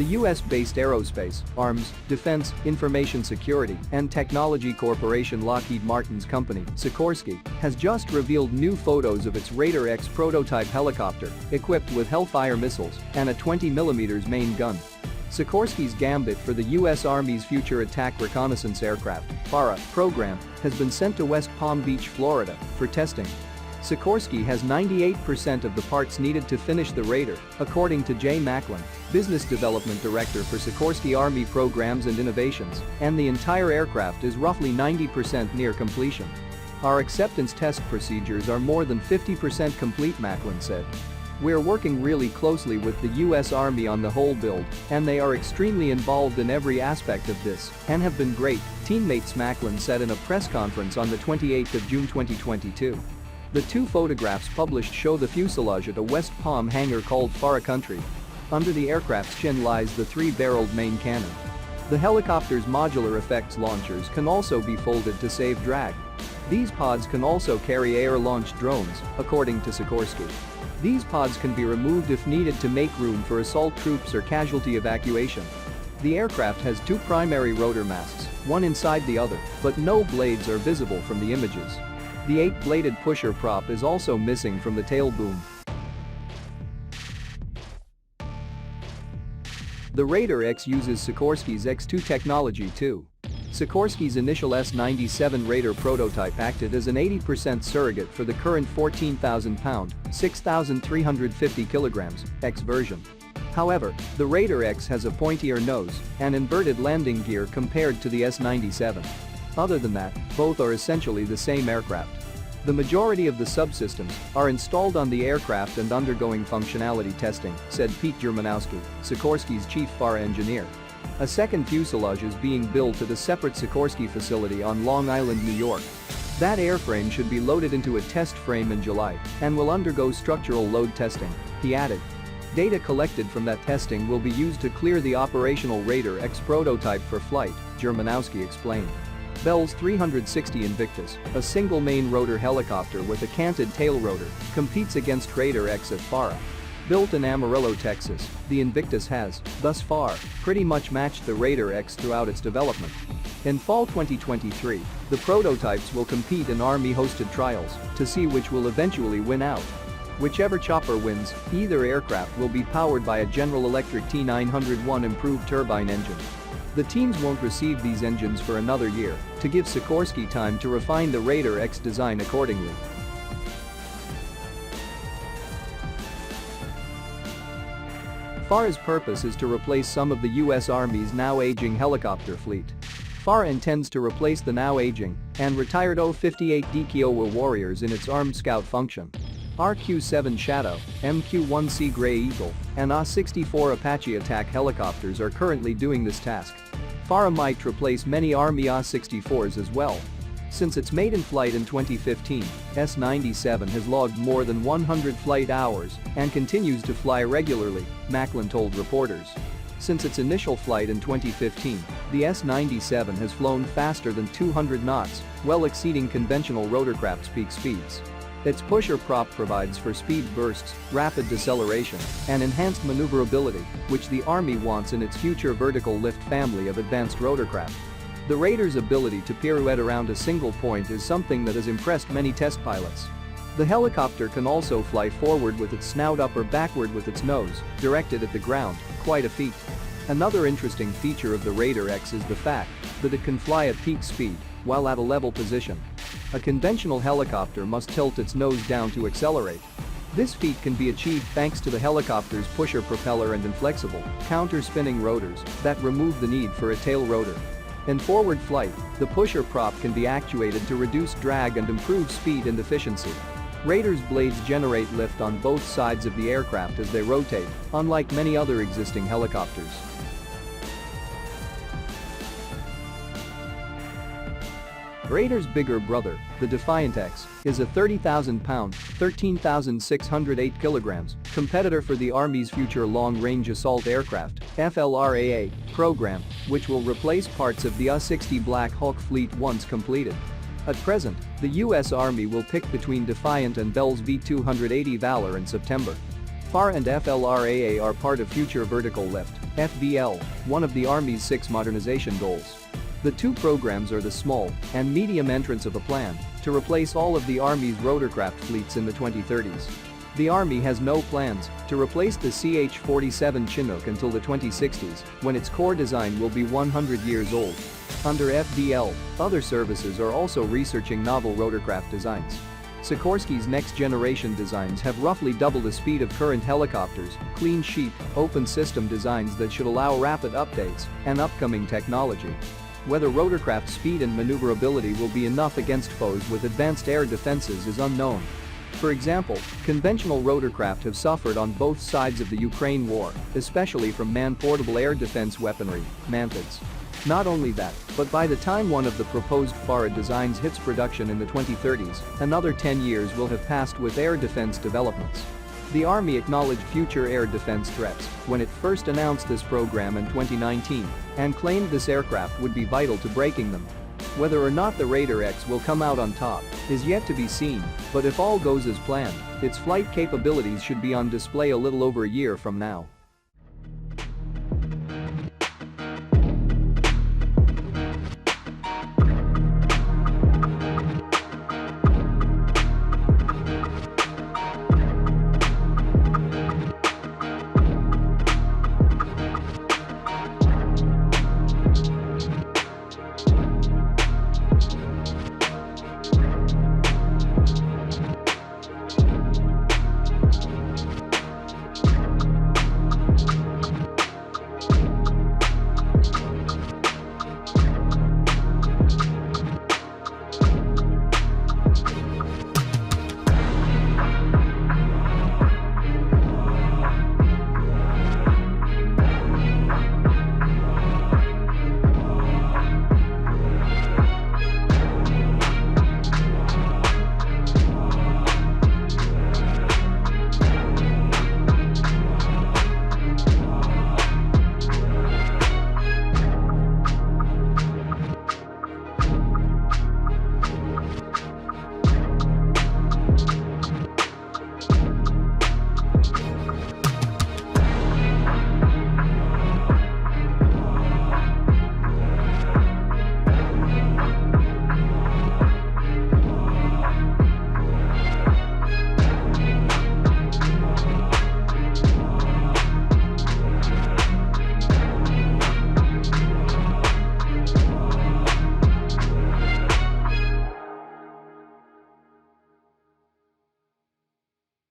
The US-based aerospace, arms, defense, information security, and technology corporation Lockheed Martin's company, Sikorsky, has just revealed new photos of its Raider X prototype helicopter, equipped with Hellfire missiles and a 20mm main gun. Sikorsky's Gambit for the U.S. Army's Future Attack-Reconnaissance Aircraft (FARA) program has been sent to West Palm Beach, Florida, for testing. Sikorsky has 98% of the parts needed to finish the Raider, according to Jay Macklin, Business Development Director for Sikorsky Army Programs and Innovations, and the entire aircraft is roughly 90% near completion. Our acceptance test procedures are more than 50% complete, Macklin said. We're working really closely with the U.S. Army on the whole build, and they are extremely involved in every aspect of this and have been great, teammates, Macklin said in a press conference on the 28th of June 2022. The two photographs published show the fuselage at a West Palm hangar called FARA Country. Under the aircraft's chin lies the three-barreled main cannon. The helicopter's modular effects launchers can also be folded to save drag. These pods can also carry air-launched drones, according to Sikorsky. These pods can be removed if needed to make room for assault troops or casualty evacuation. The aircraft has two primary rotor masts, one inside the other, but no blades are visible from the images. The 8-bladed pusher prop is also missing from the tail boom. The Raider X uses Sikorsky's X2 technology too. Sikorsky's initial S-97 Raider prototype acted as an 80% surrogate for the current 14,000-pound, 6,350 kilograms, X version. However, the Raider X has a pointier nose and inverted landing gear compared to the S-97. Other than that, both are essentially the same aircraft. The majority of the subsystems are installed on the aircraft and undergoing functionality testing, said Pete Germanowski, Sikorsky's chief FARA engineer. A second fuselage is being built at a separate Sikorsky facility on Long Island, New York. That airframe should be loaded into a test frame in July and will undergo structural load testing, he added. Data collected from that testing will be used to clear the operational Raider X prototype for flight, Germanowski explained. Bell's 360 Invictus, a single main rotor helicopter with a canted tail rotor, competes against Raider X at FARA. Built in Amarillo, Texas, the Invictus has, thus far, pretty much matched the Raider X throughout its development. In fall 2023, the prototypes will compete in Army-hosted trials to see which will eventually win out. Whichever chopper wins, either aircraft will be powered by a General Electric T901 improved turbine engine. The teams won't receive these engines for another year to give Sikorsky time to refine the Raider X design accordingly. FARA's purpose is to replace some of the U.S. Army's now aging helicopter fleet. FARA intends to replace the now aging and retired O-58D Kiowa Warriors in its armed scout function. RQ-7 Shadow, MQ-1C Gray Eagle, and A-64 Apache attack helicopters are currently doing this task. FARA might replace many Army A-64s as well. Since its maiden flight in 2015, S-97 has logged more than 100 flight hours and continues to fly regularly, Macklin told reporters. Since its initial flight in 2015, the S-97 has flown faster than 200 knots, well exceeding conventional rotorcraft's peak speeds. Its pusher prop provides for speed bursts, rapid deceleration, and enhanced maneuverability, which the Army wants in its future vertical lift family of advanced rotorcraft. The Raider's ability to pirouette around a single point is something that has impressed many test pilots. The helicopter can also fly forward with its snout up or backward with its nose directed at the ground, quite a feat. Another interesting feature of the Raider X is the fact that it can fly at peak speed while at a level position. A conventional helicopter must tilt its nose down to accelerate. This feat can be achieved thanks to the helicopter's pusher propeller and inflexible, counter-spinning rotors that remove the need for a tail rotor. In forward flight, the pusher prop can be actuated to reduce drag and improve speed and efficiency. Raider's blades generate lift on both sides of the aircraft as they rotate, unlike many other existing helicopters. Raider's bigger brother, the Defiant X, is a 30,000-pound, 13,608 kilograms, competitor for the Army's Future Long-Range Assault Aircraft (FLRAA) program, which will replace parts of the A-60 Black Hawk fleet once completed. At present, the U.S. Army will pick between Defiant and Bell's V-280 Valor in September. FARA and FLRAA are part of Future Vertical Lift (FVL), one of the Army's 6 modernization goals. The two programs are the small and medium entrance of a plan to replace all of the Army's rotorcraft fleets in the 2030s. The Army has no plans to replace the CH-47 Chinook until the 2060s, when its core design will be 100 years old. Under FVL, other services are also researching novel rotorcraft designs. Sikorsky's next-generation designs have roughly double the speed of current helicopters, clean sheet, open system designs that should allow rapid updates and upcoming technology. Whether rotorcraft speed and maneuverability will be enough against foes with advanced air defenses is unknown. For example, conventional rotorcraft have suffered on both sides of the Ukraine war, especially from man-portable air defense weaponry, MANTADs. Not only that, but by the time one of the proposed FARA designs hits production in the 2030s, another 10 years will have passed with air defense developments. The Army acknowledged future air defense threats when it first announced this program in 2019 and claimed this aircraft would be vital to breaking them. Whether or not the Raider X will come out on top is yet to be seen, but if all goes as planned, its flight capabilities should be on display a little over a year from now.